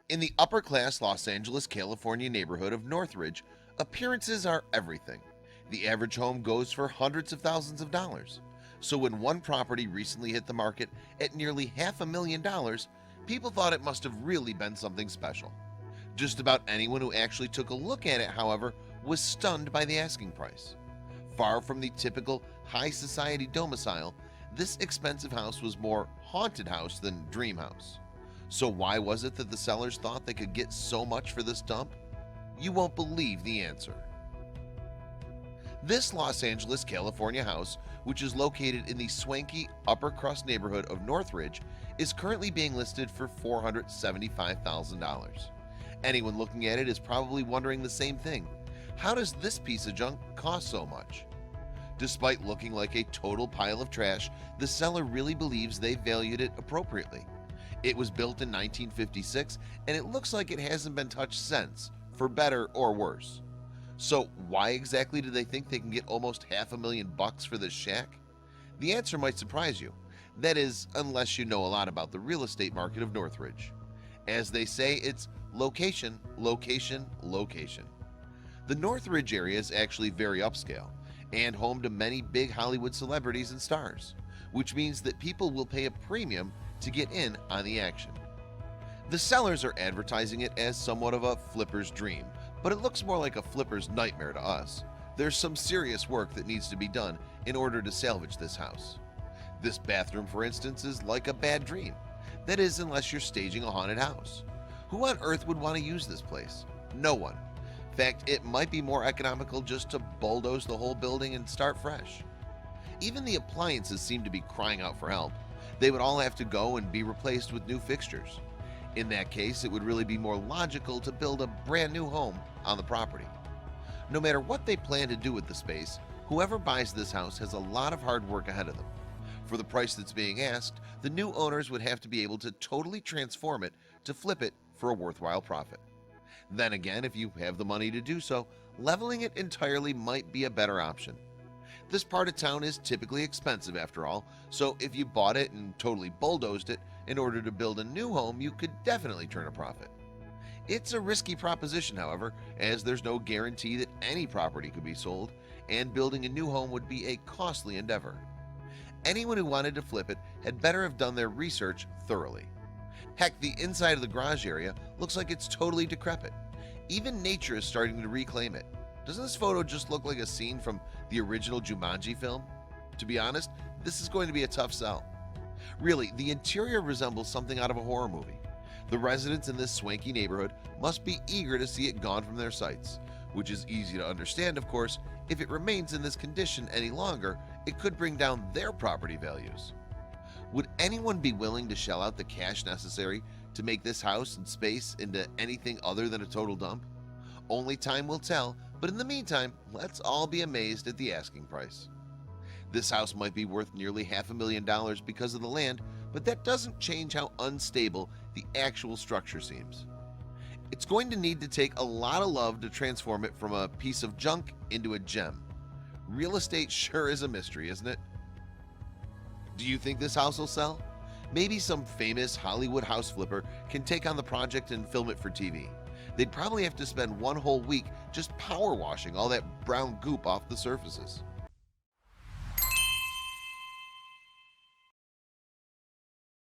In the upper-class Los Angeles, California neighborhood of Northridge, appearances are everything. The average home goes for hundreds of thousands of dollars. So when one property recently hit the market at nearly $500,000, people thought it must have really been something special. Just about anyone who actually took a look at it, however, was stunned by the asking price. Far from the typical high society domicile, this expensive house was more haunted house than dream house. So why was it that the sellers thought they could get so much for this dump? You won't believe the answer. This Los Angeles, California house, which is located in the swanky upper crust neighborhood of Northridge, is currently being listed for $475,000. Anyone looking at it is probably wondering the same thing. How does this piece of junk cost so much? Despite looking like a total pile of trash, the seller really believes they valued it appropriately. It was built in 1956 and it looks like it hasn't been touched since, for better or worse. So why exactly do they think they can get almost $500,000 for this shack? The answer might surprise you. That is, unless you know a lot about the real estate market of Northridge. As they say, it's location, location, location. The Northridge area is actually very upscale and home to many big Hollywood celebrities and stars, which means that people will pay a premium to get in on the action. The sellers are advertising it as somewhat of a flipper's dream, but it looks more like a flipper's nightmare to us. There's some serious work that needs to be done in order to salvage this house. This bathroom, for instance, is like a bad dream. That is, unless you're staging a haunted house. Who on earth would want to use this place? No one. In fact, it might be more economical just to bulldoze the whole building and start fresh. Even the appliances seem to be crying out for help. They would all have to go and be replaced with new fixtures. In that case, it would really be more logical to build a brand new home on the property. No matter what they plan to do with the space, whoever buys this house has a lot of hard work ahead of them. For the price that's being asked, the new owners would have to be able to totally transform it to flip it for a worthwhile profit. Then again, if you have the money to do so, leveling it entirely might be a better option. This part of town is typically expensive after all, so if you bought it and totally bulldozed it in order to build a new home, you could definitely turn a profit. It's a risky proposition, however, as there's no guarantee that any property could be sold, and building a new home would be a costly endeavor. Anyone who wanted to flip it had better have done their research thoroughly. Heck, the inside of the garage area looks like it's totally decrepit. Even nature is starting to reclaim it. Doesn't this photo just look like a scene from the original Jumanji film? To be honest, this is going to be a tough sell. Really, the interior resembles something out of a horror movie. The residents in this swanky neighborhood must be eager to see it gone from their sights, which is easy to understand, of course. If it remains in this condition any longer, it could bring down their property values. Would anyone be willing to shell out the cash necessary to make this house and space into anything other than a total dump? Only time will tell, but in the meantime, let's all be amazed at the asking price. This house might be worth nearly $500,000 because of the land, but that doesn't change how unstable the actual structure seems. It's going to need to take a lot of love to transform it from a piece of junk into a gem. Real estate sure is a mystery, isn't it? Do you think this house will sell? Maybe some famous Hollywood house flipper can take on the project and film it for TV. They'd probably have to spend one whole week just power washing all that brown goop off the surfaces.